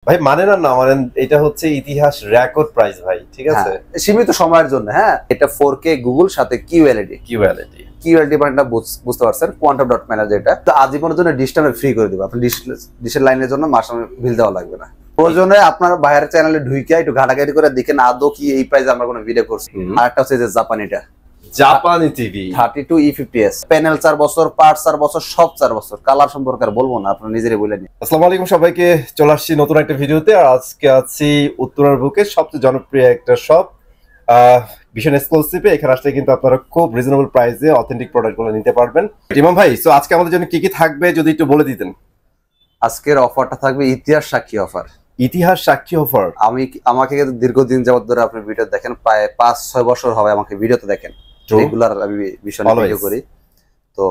ভাই মানে না মানে এটা হচ্ছে ইতিহাস রেকর্ড প্রাইস ভাই, ঠিক আছে? সীমিত সময়ের জন্য। হ্যাঁ, এটা 4K গুগল সাথে কিউএলইডি মানে বুঝতে পারছেন, কোয়ান্টাম ডট ম্যানেজার। এটা তো আজীবনের জন্য ডিশটা ফ্রি করে দিব। আপনি ডিশের লাইনের জন্য মাসে বিল দেওয়া লাগবে না। প্রয়োজনে আপনার বাইরের চ্যানেলে ঢুকে একটু ঘাটাঘাটি করে দেখেন আদৌ কি এই প্রাইসে আমরা কোনো ভিডিও করছি। আর একটা হচ্ছে যে জাপানি টিভি 32E50s, প্যানেল 4 বছর, পার্ট 4 বছর, সব 4 বছর। কালার সম্পর্কে আর বলবো না, আপনারা নিজেরাই বলে নিন। আসসালামু আলাইকুম সবাইকে, চলে আসছি নতুন একটা ভিডিওতে। আর আজকে আছি উত্তরার বুকে সবচেয়ে জনপ্রিয় একটা শপ ভীষণ এক্সক্লুসিভে। এখানে আসলে কিন্তু আপনারা খুব রিজনেবল প্রাইসে অথেন্টিক প্রোডাক্টগুলো নিতে পারবেন। ইমাম ভাই, সো আজকে আমাদের জন্য কি কি থাকবে যদি একটু বলে দিতেন। আজকের অফারটা থাকবে ইতিহাস সাক্ষী অফার। ইতিহাস সাক্ষী অফার। আমাকে দীর্ঘদিন যাবত ধরে আপনি ভিডিও দেখেন, প্রায় 5-6 বছর হবে আমাকে ভিডিওতে দেখেন। রেগুলার আমি ভীষণ ভিডিও করি। তো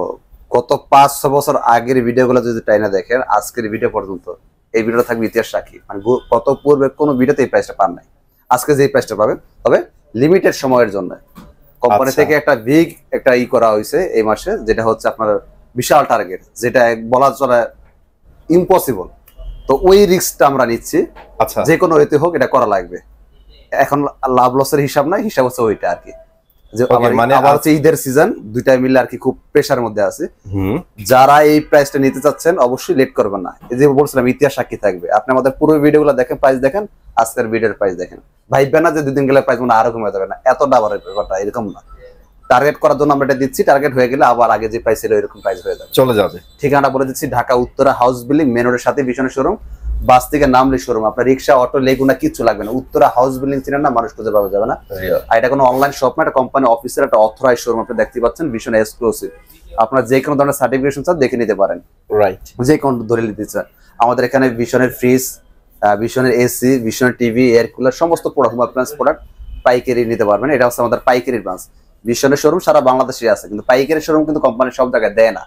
গত 5-6 বছর আগের ভিডিওগুলো যদি টাইনা দেখেন, আজকের ভিডিও পর্যন্ত এই ভিডিওটা থাকবে ইতিহাস সাক্ষী। মানে গত পূর্বে কোনো ভিডিওতে এই প্রাইসটা পান নাই, আজকে যে প্রাইসটা পাবেন, তবে লিমিটেড সময়ের জন্য। কোম্পানি থেকে একটা বিগ একটা করা হয়েছে এই মাসে, যেটা হচ্ছে আপনার বিশাল টার্গেট, যেটা বলা চলে ইম্পসিবল। তো ওই রিস্কটা আমরা নিচ্ছি। আচ্ছা, যে কোনো হইতে হোক এটা করা লাগবে। এখন লাভ লসের হিসাব নাই, হিসাব হচ্ছে ওইটা আর কি। যে মানে আবার হচ্ছে ঈদের সিজন, দুইটা মিলে আর কি খুব প্রেসার মধ্যে আছে। যারা এই প্রাইসটা নিতে চাচ্ছেন অবশ্যই লেট করবেন না। এই যে বলছিলাম ইতিহাস সাক্ষী থাকবে। আপনি আমাদের পুরো ভিডিওগুলো দেখেন, প্রাইস দেখেন, আজকের ভিডিওর প্রাইস দেখেন। ভাইবেন না যে দুদিন গেলে প্রাইস মনে আরো কমে যাবে না, এত ডাবরের ব্যাপারটা এরকম না। টার্গেট করার জন্য আমরা এটা দিচ্ছি, টার্গেট হয়ে গেলে আবার আগে যে প্রাইস ছিল এরকম প্রাইস হয়ে যাবে, চলে যাবে। ঠিকানা বলে দিচ্ছি, Dhaka Uttara house building, main রোডের সাথে ভীষণের শোরুম। বাস থেকে নামলে শোরুম, আপনার রিক্সা, অটো, লেগুনা কিচ্ছু লাগবে না। উত্তরা হাউস বিল্ডিং চিনেন না, মানুষ খুঁজে পাওয়া যাবে না। আর এটা কোনো অনলাইন শপ না, এটা কোম্পানি অফিসের একটা অথরাইজ শোরুম। আপনি দেখতে পাচ্ছেন, ভীষণ এক্সক্লুসিভ। আপনার যে কোনো ধরনের সার্টিফিকেশন চান দেখে নিতে পারেন, রাইট? যে কোনো ধরে নিতে চান। আমাদের এখানে ভীষণের ফ্রিজ, ভীষণের এসি, ভীষণের টিভি, এয়ার কুলার, সমস্ত প্রোডাক্ট, হোম অ্যাপ্লায়েন্স প্রোডাক্ট পাইকারি নিতে পারবেন। এটা হচ্ছে আমাদের পাইকারির ব্রাঞ্চ। ভীষণের শোরুম সারা বাংলাদেশে আছে, কিন্তু পাইকারি শোরুম কিন্তু কোম্পানি সব জায়গায় দেয় না।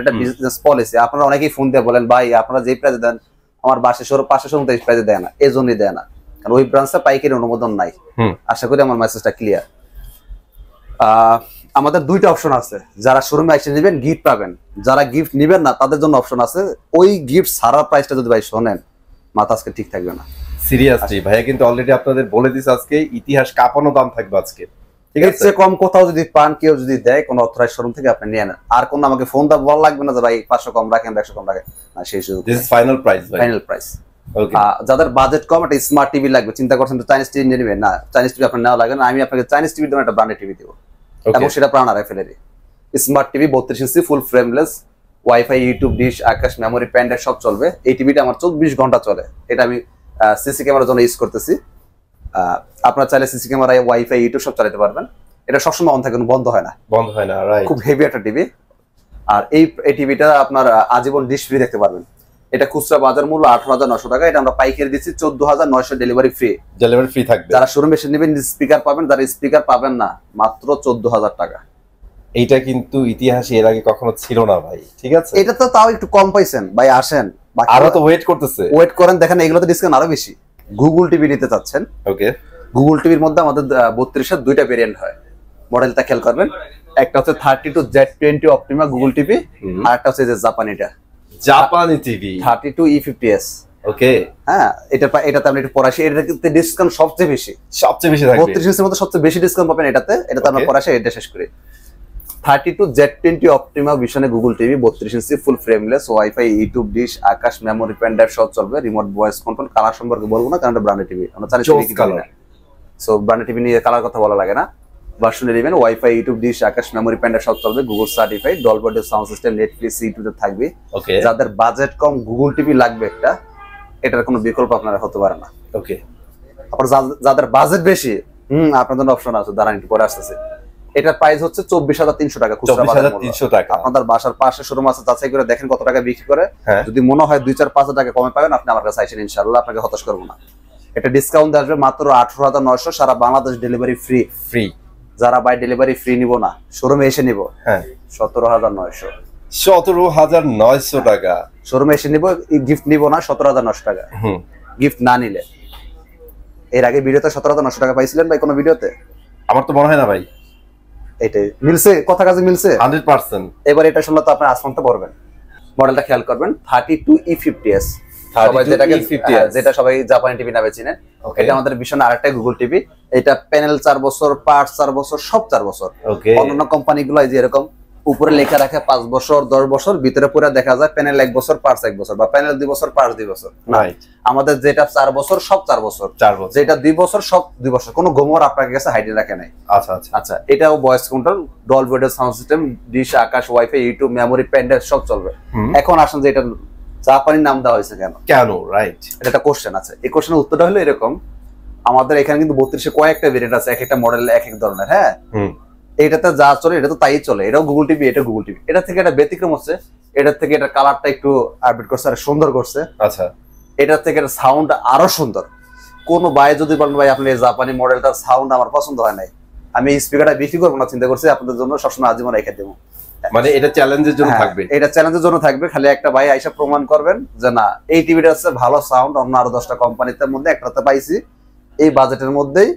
এটা বিজনেস পলিসি। আপনারা অনেকেই ফোন দিয়ে বলেন, ভাই আপনারা যে প্রাইসে দেন আমার পাশে শোরুম এই প্রাইসে দেয় না। এই জন্যই দেয় না, কারণ ওই ব্রাঞ্চে পাইকারি অনুমোদন নাই। আশা করি আমার মেসেজটা ক্লিয়ার। আমাদের দুইটা অপশন আছে। যারা শোরুমে এসে নেবেন গিফট পাবেন, যারা গিফট নেবেন না তাদের জন্য অপশন আছে। ওই গিফট সারা প্রাইসটা যদি ভাই শোনেন, মাথা আজকে ঠিক থাকবে না। সিরিয়াসলি ভাইয়া কিন্তু অলরেডি আপনাদের বলে দিছে আজকে ইতিহাস কাঁপানো দাম থাকবে আজকে। ঠিক আছে, কম কোথাও যদি পান, কেউ যদি দেয় কোনো অথরাইজ শোরুম থেকে, আপনি নিয়ে নেন। আর কোনো আমাকে ফোন দা বলা লাগবে না যে ভাই 500 কম রাখেন, 100 কম রাখেন না। সেই সুযোগ দিস ইজ ফাইনাল প্রাইস ভাই, ফাইনাল প্রাইস। যাদের বাজেট কম, একটা স্মার্ট টিভি লাগবে, চিন্তা করছেন তো চাইনিজ টিভি নিয়ে নেবেন না, চাইনিজ টিভি আপনার নেওয়া লাগবে না। আমি আপনাকে চাইনিজ টিভির জন্য একটা ব্র্যান্ডেড টিভি দেবো, এবং সেটা প্রাণ আর ফেলেরি smart TV, 32 inch, full frameless, wifi, YouTube, dish, Akash, memory, প্যান্ডের সব চলবে। এই টিভিটা আমার 24 ঘন্টা চলে। এটা আমি সিসি ক্যামেরার জন্য ইউজ করতেছি। আপনার চাইলে সিসি ক্যামেরায় ওয়াইফাই, ইউটিউব সব চালাতে পারবেন। এটা সবসময় অন থাকে, বন্ধ হয় না। রাইট? খুব হেভি একটা টিভি। আর এই টিভিটা আপনার আজীবন ডিশ ফ্রি দেখতে পারবেন। এটা খুচরা বাজার মূল্য 18,900 টাকা। এটা আমরা পাইকারি দিচ্ছি 14,900, ডেলিভারি ফ্রি থাকবে। যারা শোরুমে এসে নেবেন স্পিকার পাবেন, যারা স্পিকার পাবেন না মাত্র 14,000 টাকা। এইটা কিন্তু ইতিহাসে এর আগে কখনো ছিল না ভাই, ঠিক আছে? এটা তো তাও একটু কম পাইছেন ভাই, আসেন আরো তো ওয়েট করতেছে, ওয়েট করেন, দেখেন এগুলোতে ডিসকাউন্ট আরো বেশি। গুগল টিভি নিতে চাচ্ছেন? ওকে। গুগল টিভির মধ্যে আমাদের 32-এর দুইটা ভেরিয়েন্ট হয়। মডেলটা খেয়াল করবেন, একটা হচ্ছে 32Z20 অপটিমা গুগল টিভি, আর একটা হচ্ছে যে জাপানি টিভি 32E50s। ওকে, হ্যাঁ, এটাতে আপনি একটু পড়াশি, এটাতে ডিসকাউন্ট সবচেয়ে বেশি থাকবে। 32 ইঞ্চির মধ্যে সবচেয়ে বেশি ডিসকাউন্ট পাবেন এটাতে আমরা পড়াশি। এটা শেষ করি 32Z20 অপটিমা ভিশনে Google TV, 32 inch, full frameless, wifi, YouTube, dish, Akash, memory, pendrive সব চলবে, রিমোট ভয়েস কন্ট্রোল। কালার সম্পর্কে বলবো না, কারণ এটা ব্র্যান্ডেড টিভি, আমরা চাইলে সো ব্র্যান্ডেড টিভি নিয়ে কালার কথা বলা লাগে না। Version 11, wifi, YouTube, dish, Akash, memory, pendrive সব চলবে, Google certified, Dolby sound system, Netflix, ইউটিউবে থাকবে। যাদের বাজেট কম, গুগল টিভি লাগবে একটা, এটার কোনো বিকল্প আপনারা হতে পারে না। ওকে। আবার যাদের বাজেট বেশি, আপনার জন্য অপশন আছে, দাঁড়ান একটু পরে আসতেছে। এটার প্রাইস হচ্ছে 24,300 টাকা, খুচরা বাজার 24,300 টাকা। আপনাদের বাসার পাশে শোরুম আছে, যাচাই করে দেখেন কত টাকা বিক্রি করে। যদি মনে হয় 2-4-5 টাকা কমে পাবেন, আপনি আমার কাছে আইসেন, ইনশাআল্লাহ আপনাকে হতাশ করবো না। এটা ডিসকাউন্ট আসবে মাত্র 18,900, সারা বাংলাদেশ ডেলিভারি ফ্রি। যারা বাই ডেলিভারি ফ্রি নিব না, শোরুমে এসে নিব, 17,900 17,900 টাকা। শোরুমে এসে নিব, গিফট নিব না, 17,900 টাকা গিফট না নিলে। এর আগে ভিডিওতে 17,900 টাকা পাইছিলেন ভাই কোনো ভিডিওতে? আমার তো মনে হয় না ভাই। এটাই মিলছে, কথা কাজে মিলছে 100%। এবার এটা শুনলে তো আপনি আসমানতে পড়বেন। মডেলটা খেয়াল করবেন, 32E50s। সবাই যেটা সবাই জাপানি টিভি নামে চিনে। এটা আমাদের ভীষণ আরেকটা গুগল টিভি। এটা প্যানেল 4 বছর, পার্টস 4 বছর, সব 4 বছর। অন্যান্য কোম্পানিগুলো এই যে এরকম উপরে লেখা রাখে 5 বছর 10 বছর, ভিতরে পুরো দেখা যায় প্যানেল 1 বছর পার্টস 1 বছর, বা প্যানেল 2 বছর পার্টস 2 বছর। আমাদের যেটা 4 বছর সব 4 বছর, যেটা 2 বছর সব 2 বছর, কোনো গোমর আপনার কাছে হাইডে রাখে নাই। আচ্ছা আচ্ছা আচ্ছা, এটাও voice control, Dolby audio sound system, dish, Akash, wifi, YouTube, memory, pendrive সব চলবে। এখন আসুন যে এটা জাপানি নাম দেওয়া হয়েছে কেন? রাইট, এটা একটা কোশ্চেন আছে। এই কোশ্চেনের উত্তরটা হলো এরকম, আমাদের এখানে কিন্তু 32 কয়েকটা ভেরিয়েন্ট আছে, এক একটা মডেল এক এক ধরনের। হ্যাঁ, এটাতে যা চলে এটা তো তাই চলে। এটাও গুগল টিভি, এটা গুগল টিভি। এটা থেকে এটা ব্যতিক্রম হচ্ছে, এটার থেকে এটা কালারটা একটু আপডেট করছে, আর সুন্দর করছে। আচ্ছা, এটার থেকে এটা সাউন্ড আরো সুন্দর। কোন ভাই যদি বলেন ভাই আপনি এই জাপানি মডেলটার সাউন্ড আমার পছন্দ হয় নাই, আমি এই স্পিকারটা বিক্রি করবো না, চিন্তা করছি আপনাদের জন্য সবসময় আজীবন রেখে দেবো। মানে এটা চ্যালেঞ্জের জন্য থাকবে, এটা চ্যালেঞ্জের জন্য থাকবে। খালি একটা ভাই আইসা প্রমাণ করবেন যে না, এই টিভিটা হচ্ছে ভালো সাউন্ড, অন্য আরো 10টা কোম্পানিতে মধ্যে একটাতে পাইছি, এই বাজেটের মধ্যেই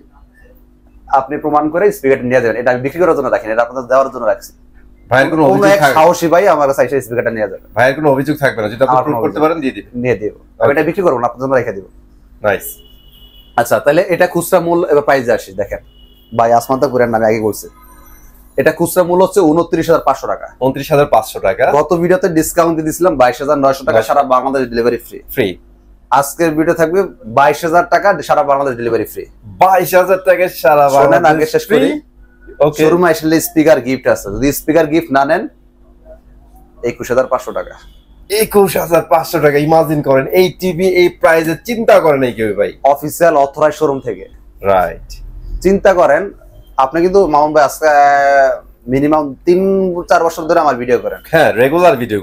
আপনি প্রমাণ করে স্পিকারটা নিয়ে যাবেন। এটা আমি বিক্রি করার জন্য রাখিনি, এটা আপনাদের দেওয়ার জন্য রাখছি। ভাইয়ের কোনো অভিযোগ থাকবে? সাহসী ভাই আমার কাছে এসে স্পিকারটা নিয়ে যাবে। ভাইয়ের কোনো অভিযোগ থাকবে না, যেটা আপনি প্রুফ করতে পারেন দিয়ে দিবেন। নিয়ে দিব, আমি এটা বিক্রি করব না, আপনাদের জন্য রেখে দিব। নাইস। আচ্ছা, তাহলে এটা খুচরা মূল্য এবার প্রাইসে আসি। দেখেন ভাই, আসমান্তা কুরিয়ার নামে আগে করছে। এটা খুচরা মূল্য হচ্ছে 29,500 টাকা। 29,500 টাকা। গত ভিডিওতে ডিসকাউন্ট দিয়ে দিয়েছিলাম 22,900 টাকা, সারা বাংলাদেশ ডেলিভারি ফ্রি। আজকের ভিডিও থাকবে 22,000 টাকা, সারা বাংলাদেশ ডেলিভারি ফ্রি। 22,000 টাকা সারা বাংলাদেশ শেষ করি। ওকে, শোরুমে আসলে স্পিকার গিফট আছে, যদি স্পিকার গিফট না নেন 21,500 টাকা। 21,500 টাকা। ইমাজিন করেন এই টিভি এই প্রাইসে, চিন্তা করেন এই কেউ ভাই, অফিসিয়াল অথরাইজ শোরুম থেকে। রাইট, চিন্তা করেন আপনি কিন্তু মামুন ভাই আজকে মিনিমাম 3-4 বছর ধরে আমার ভিডিও করেন। হ্যাঁ, রেগুলার ভিডিও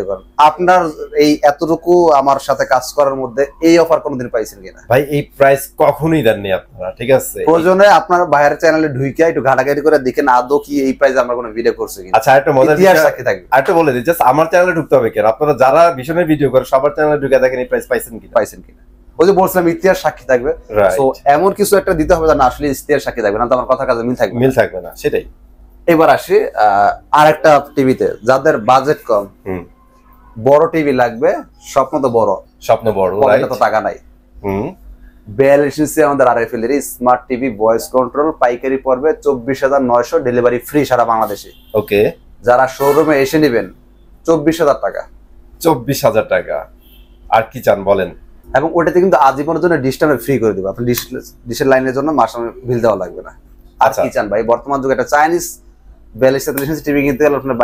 করেন। আপনার এই এতটুকু আমার সাথে কাজ করার মধ্যে এই অফার কোনোদিন পাইছেন কিনা? ভাই এই প্রাইস কখনোই দেননি আপনারা, ঠিক আছে? প্রয়োজনে আপনার ভাইয়ের চ্যানেলে ঢুকে একটু ঘাটাঘাটি করে দেখেন আদৌ কি এই প্রাইসে আমরা কোনো ভিডিও করছি কিনা। আচ্ছা, একটা মজার বিষয় থাকবে, আরেকটা বলে দিই, জাস্ট আমার চ্যানেলে ঢুকতে হবে কেন? আপনারা যারা ভীষণের ভিডিও করে সবার চ্যানেলে ঢুকে দেখেন এই প্রাইস পাইছেন কিনা। ওই যে বলছিলাম ইতিহাস সাক্ষী থাকবে, সো এমন কিছু একটা দিতে হবে না আসলে ইতিহাস সাক্ষী থাকবে না, তো আমার কথা কাজে মিল থাকবে না, সেটাই। এবার আসি আরেকটা টিভিতে, যাদের বাজেট কম, বড় টিভি লাগবে, স্বপ্ন বড়, তো টাকা নাই। 42 ইঞ্চি আমাদের RFL এর স্মার্ট টিভি, ভয়েস কন্ট্রোল, পাইকারি পড়বে 24,900, ডেলিভারি ফ্রি সারা বাংলাদেশে। ওকে, যারা শোরুমে এসে নেবেন 24,000 টাকা। 24,000 টাকা, আর কি চান বলেন? এবং ওটাতে কিন্তু আজীবনের জন্য ডিশটা ফ্রি করে দিব। আপনি ডিশের লাইনের জন্য মাসে বিল দেওয়া লাগবে না। আর কি চান ভাই? বর্তমান যুগে একটা চাইনিজ 42-43 ইঞ্চি টিভি কিনতে গেলে আপনার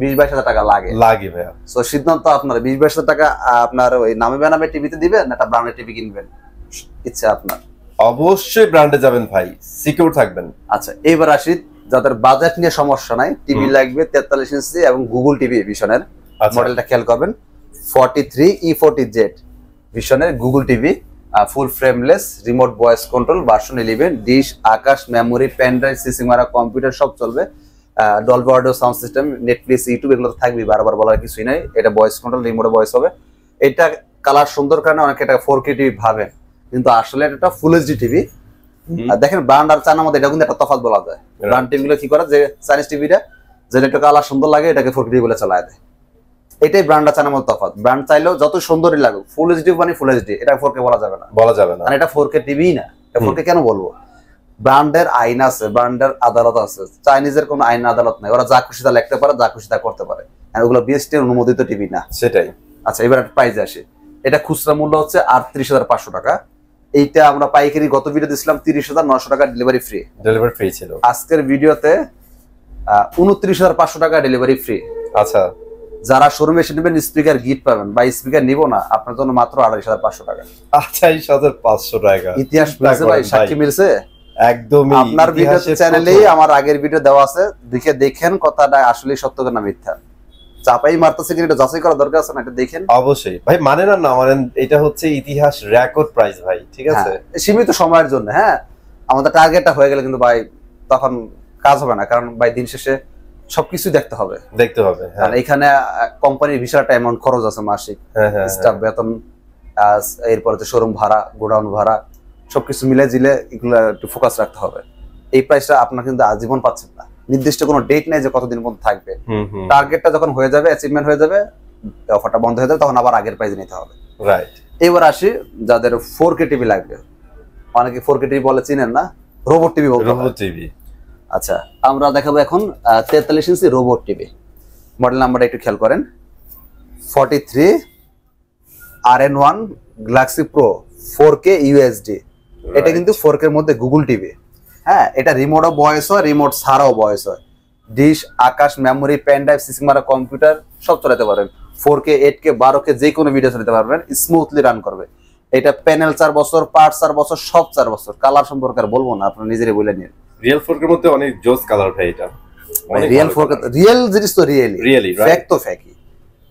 20-22 টাকা লাগে ভাইয়া। সো সিদ্ধান্ত আপনার, 20-22 টাকা আপনার ওই নামে বেনামে টিভিতে দিবেন না একটা ব্র্যান্ডের টিভি কিনবেন, ইচ্ছা আপনার। অবশ্যই ব্র্যান্ডে যাবেন ভাই, সিকিউর থাকবেন। আচ্ছা, এবার আসি যাদের বাজেট নিয়ে সমস্যা নাই, টিভি লাগবে 43 ইঞ্চি এবং গুগল টিভি ভিশনের মডেলটা খেয়াল করবেন, 43E40Z ভিশনের Google TV, full frameless, remote voice control, version 11, dish, Akash, memory, pendrive, সিসি মারা কম্পিউটার সব চলবে, Dolby audio sound system, Netflix, YouTube এগুলো তো থাকবেই, বারবার বলার কিছুই নাই। এটা ভয়েস কন্ট্রোল, রিমোটে ভয়েস হবে। এটা কালার সুন্দর কারণে অনেকে এটা 4K টিভি ভাবে, কিন্তু আসলে এটা ফুল এইচডি টিভি। দেখেন ব্র্যান্ড আর চায়নার মধ্যে এটা কিন্তু একটা তফাৎ বলা যায়। ব্র্যান্ড টিভিগুলো কি করে, যে চাইনিজ টিভিটা যেটা একটু কালার সুন্দর লাগে এটাকে 4K টিভি বলে চালায় দেয়। এটাই ব্র্যান্ড আর চায়নার মধ্যে তফাৎ। ব্র্যান্ড চাইলেও যত সুন্দরই লাগুক, ফুল এইচডি মানে ফুল এইচডি, এটা 4K বলা যাবে না। কারণ এটা 4K টিভি না। এটা 4K কেন বলবো? ব্র্যান্ডের আইন আছে, ব্র্যান্ডের আদালত আছে। চাইনিজের কোনো আইন আদালত নাই, ওরা যা খুশি তা লিখতে পারে, যা খুশি তা করতে পারে। আর ওগুলো বিএসটি অনুমোদিত টিভি না। সেটাই। আচ্ছা, এবার প্রাইসে আসি। এটা খুচরা মূল্য হচ্ছে 38,500 টাকা। এইটা আমরা পাইকারি গত ভিডিও দিছিলাম 30,900 টাকা, ডেলিভারি ফ্রি ছিল। আজকের ভিডিওতে 29,500 টাকা ডেলিভারি ফ্রি। আচ্ছা, যারা শোরুমে এসে নেবেন স্পিকার গিফট পাবেন, বা স্পিকার নিব না আপনার জন্য মাত্র 28,500 টাকা। 28,500 টাকা। ইতিহাস মিলছে ভাই, সাক্ষী মিলছে একদমই। আপনার ভিডিও চ্যানেলেই আমার আগের ভিডিও দেওয়া আছে, দেখেন কথাটা আসলে সত্য না মিথ্যা। চাপাই মারতেছে কিনা এটা যাচাই করা দরকার আছে না, এটা দেখেন। অবশ্যই ভাই, মানেন আর না মানেন, এটা হচ্ছে ইতিহাস রেকর্ড প্রাইস ভাই, ঠিক আছে? সীমিত সময়ের জন্য। হ্যাঁ, আমাদের টার্গেটটা হয়ে গেলে কিন্তু ভাই তখন কাজ হবে না, কারণ ভাই দিন শেষে সবকিছু দেখতে হবে। আর এখানে কোম্পানির বিশাল একটা অ্যামাউন্ট খরচ আছে মাসিক, স্টাফ বেতন, এরপরে তো শোরুম ভাড়া, গোডাউন ভাড়া, সবকিছু মিলে জিলে এগুলো একটু ফোকাস রাখতে হবে। এই প্রাইসটা আপনার কিন্তু আজীবন পাচ্ছেন না, নির্দিষ্ট কোনো ডেট নেই যে কতদিন পর্যন্ত থাকবে। টার্গেটটা যখন হয়ে যাবে, অ্যাচিভমেন্ট হয়ে যাবে, অফারটা বন্ধ হয়ে যাবে, তখন আবার আগের প্রাইস নিতে হবে। রাইট। এবার আসি যাদের 4K টিভি লাগবে, অনেকে 4K টিভি বলে চিনেন না, রোবট টিভি বলতে রোবট টিভি। আচ্ছা, আমরা দেখাবো এখন 43 ইঞ্চি রোবট টিভি। মডেল নাম্বারটা একটু খেয়াল করেন, 43 RN1 Galaxy pro 4K UHD। এটা কিন্তু 4K এর মধ্যে গুগল টিভি। হ্যাঁ, এটা রিমোটও ভয়েস হয়, রিমোট ছাড়াও ভয়েস হয়। Dish, Akash, memory, pen drive, CC মারা কম্পিউটার সব চালাতে পারবেন। 4K 8K 12K যে কোনো ভিডিও চালাতে পারবেন, স্মুথলি রান করবে। এটা প্যানেল 4 বছর, পার্ট 4 বছর, সব 4 বছর। কালার সম্পর্কে আর বলবো না, আপনি নিজেরই বলে নিন। রিয়েল 4K এর মধ্যে অনেক জোস কালার ভাই এটা। রিয়েল 4K, রিয়েল জিনিস তো রিয়েলি, ফ্যাক্ট তো ফ্যাক্টই।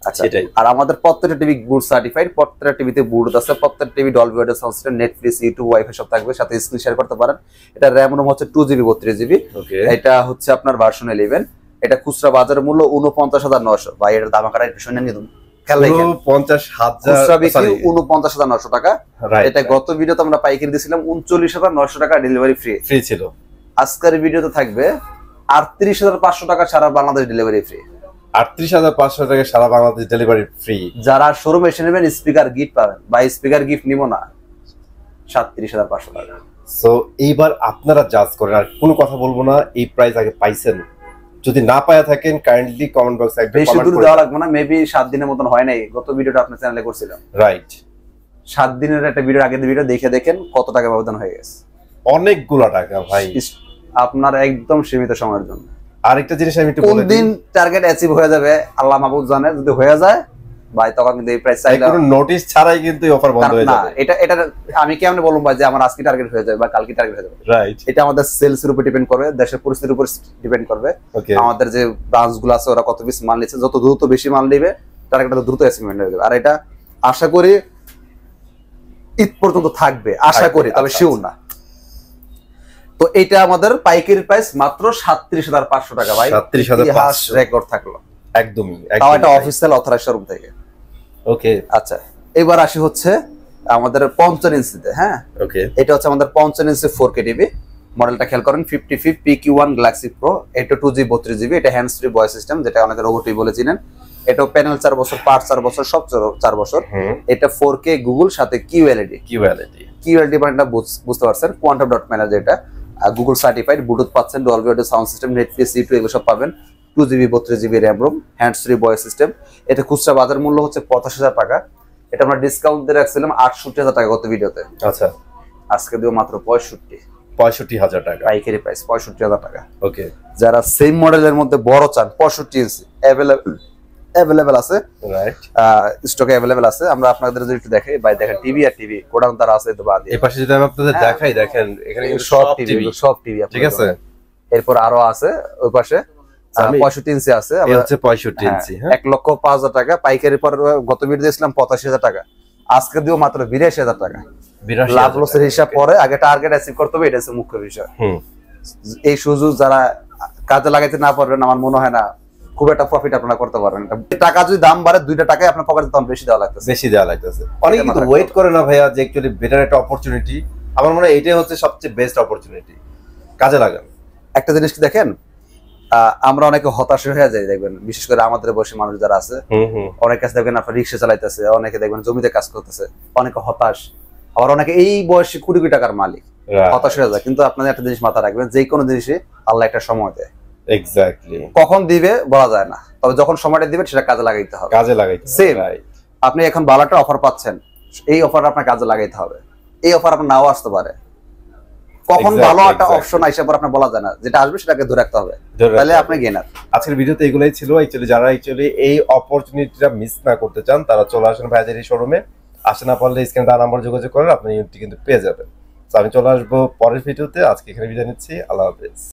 আচ্ছা, আর আমাদের প্রত্যেকটা টিভি গুড সার্টিফাইড, প্রত্যেকটা টিভিতে ব্লুটুথ আছে, প্রত্যেকটা TV Dolby audio sound system, Netflix, YouTube, wifi সব থাকবে, সাথে স্ক্রিন শেয়ার করতে পারেন। এটা র‍্যাম রোম হচ্ছে 2GB 32GB। এটা হচ্ছে আপনার ভার্সন 11। এটা খুচরা বাজারের মূল্য 49,900। ভাই এর দাম আকারে একটু শুনে নিন, খেয়াল রাখেন, 49,900 টাকা। এটা গত ভিডিওতে আমরা পাইকারি দিয়েছিলাম 39,900 টাকা, ডেলিভারি ফ্রি ছিল। আজকের ভিডিওতে থাকবে 38,500 টাকা, সারা বাংলাদেশ ডেলিভারি ফ্রি। 38,500 টাকা সারা বাংলাদেশ ডেলিভারি ফ্রি। যারা শোরুমে এসে নেবেন স্পিকার গিফট পাবেন, বা স্পিকার গিফট নিব না, 37,500 টাকা। সো এইবার আপনারা জাজ করেন, আর কোনো কথা বলবো না। এই প্রাইস আগে পাইছেন? যদি না পায়া থাকেন কাইন্ডলি কমেন্ট বক্সে একটা বেশি দূর দেওয়া লাগবে না, মেবি 7 দিনের মতন হয় নাই। গত ভিডিওটা আপনার চ্যানেলে করছিলাম, রাইট। 7 দিনের একটা ভিডিও, আগের ভিডিও দেখে দেখেন কত টাকা ব্যবধান হয়ে গেছে। অনেকগুলা টাকা ভাই, আপনার একদম সীমিত সময়ের জন্য। আরেকটা জিনিস আমি একটু কোন বলে দিন টার্গেট অ্যাচিভ হয়ে যাবে আল্লাহ মাহবুব জানে। যদি হয়ে যায় ভাই, তখন কিন্তু এই প্রাইস চাইলে কোনো নোটিশ ছাড়াই কিন্তু এই অফার বন্ধ হয়ে যাবে। না, এটা আমি কেমনে বলবো ভাই যে আমার আজকে টার্গেট হয়ে যাবে বা কালকে টার্গেট হয়ে যাবে? রাইট। এটা আমাদের সেলস এর উপর ডিপেন্ড করবে, দেশের পরিস্থিতির উপর ডিপেন্ড করবে। আমাদের যে ব্রাঞ্চ গুলো আছে ওরা কত বেশি মাল নিচ্ছে, যত দ্রুত বেশি মাল নেবে টার্গেটটা তো দ্রুত অ্যাচিভমেন্ট হয়ে যাবে। আর এটা আশা করি ঈদ পর্যন্ত থাকবে, আশা করি, তবে শিওর না। তো এটা আমাদের পাইকারি প্রাইস মাত্র 37,500 টাকা ভাই। 37,500 রেকর্ড থাকলো একদমই, তাও এটা অফিসিয়াল অথরাইজড শোরুম থেকে। ওকে, আচ্ছা, এবার আসি হচ্ছে আমাদের 55 ইঞ্চিতে। হ্যাঁ, ওকে, এটা হচ্ছে আমাদের 55 ইঞ্চি 4K টিভি। মডেলটা খেয়াল করেন, 55 PQ1 গ্যালাক্সি প্রো। এটা 2GB 32GB। এটা হ্যান্ডস ফ্রি ভয়েস সিস্টেম, যেটা অনেকে রোবট টিভি বলে চিনেন। এটা প্যানেল 4 বছর, পার্ট 4 বছর, সব 4 বছর। এটা 4K গুগল, সাথে QLED মানে বুঝতে পারছেন, কোয়ান্টাম ডট ম্যানেজ। এটা গুগল সার্টিফাইড, ব্লুটুথ পাচ্ছেন, Dolby audio sound system, Netflix, YouTube এগুলো সব পাবেন। 2GB 32GB RAM ROM, hands free voice system. এটা খুচরা বাজার মূল্য হচ্ছে 85,000 টাকা। এটা আমরা ডিসকাউন্ট দিয়ে রাখছিলাম 68,000 টাকা গত ভিডিওতে। আচ্ছা, আজকে দিও মাত্র 65,000 টাকা পাইকারি প্রাইস, 65,000 টাকা। ওকে, যারা সেম মডেলের মধ্যে বড় চান, 65 ইঞ্চি অ্যাভেলেবল আছে, রাইট, স্টকে অ্যাভেলেবল আছে। আমরা আপনাদের যদি একটু দেখাই ভাই, দেখেন টিভি আর টিভি গোডাউন দ্বারা আছে। তো বাদ এই পাশে যদি আমি আপনাদের দেখাই, দেখেন এখানে সব টিভি, ঠিক আছে। এরপর আরো আছে ওই পাশে 65 ইঞ্চি আছে, এই হচ্ছে 65 ইঞ্চি। 1,05,000 টাকা পাইকারি। পর গত ভিডিও দিয়েছিলাম 85,000 টাকা, আজকে দিও মাত্র 82,000 টাকা। লাভ লসের হিসাব পরে, আগে টার্গেট অ্যাচিভ করতে হবে, এটা হচ্ছে মুখ্য বিষয়। এই সুযোগ যারা কাজে লাগাইতে না পারবেন, আমার মনে হয় না খুব একটা প্রফিট আপনারা করতে পারবেন। টাকা যদি দাম বাড়ে, 2টা টাকায় আপনার পকেটে তখন বেশি দেওয়া লাগতেছে। অনেকে কিন্তু ওয়েট করে না ভাইয়া, যে অ্যাকচুয়ালি বেটার একটা অপরচুনিটি। আমার মনে হয় এটাই হচ্ছে সবচেয়ে বেস্ট অপরচুনিটি, কাজে লাগান। একটা জিনিস কি দেখেন, আমরা অনেকে হতাশ হয়ে যাই, দেখবেন বিশেষ করে আমাদের বয়সী মানুষ যারা আছে, অনেকে আছে দেখবেন আপনার রিক্সা চালাইতেছে, অনেকে দেখবেন জমিতে কাজ করতেছে, অনেকে হতাশ। আবার অনেকে এই বয়সে কোটি কোটি টাকার মালিক, হতাশ হয়ে যায়। কিন্তু আপনাদের একটা জিনিস মাথায় রাখবেন, যে কোনো জিনিসে আল্লাহ একটা সময় দেয়। এক্স্যাক্টলি, কখন দিবে বলা যায় না, তবে যখন সময়টা দিবে সেটা কাজে লাগাইতে হবে। সেম, আপনি এখন ভালো একটা অফার পাচ্ছেন, এই অফার আপনার কাজে লাগাইতে হবে। এই অফার আপনার নাও আসতে পারে, কখন ভালো একটা অপশন আইসা পর আপনার বলা যায় না, যেটা আসবে সেটাকে ধরে রাখতে হবে, তাহলে আপনি গেনার। আজকের ভিডিওতে এগুলাই ছিল। যারা এই অপরচুনিটিটা মিস না করতে চান, তারা চলে আসেন ভাইদের এই শোরুমে। আসে না পারলে স্ক্রিনে তার নাম্বার যোগাযোগ করেন, আপনি ইউনিটটি কিন্তু পেয়ে যাবেন। আমি চলে আসবো পরের ভিডিওতে। আজকে এখানে বিদায় নিচ্ছি, আল্লাহ হাফেজ।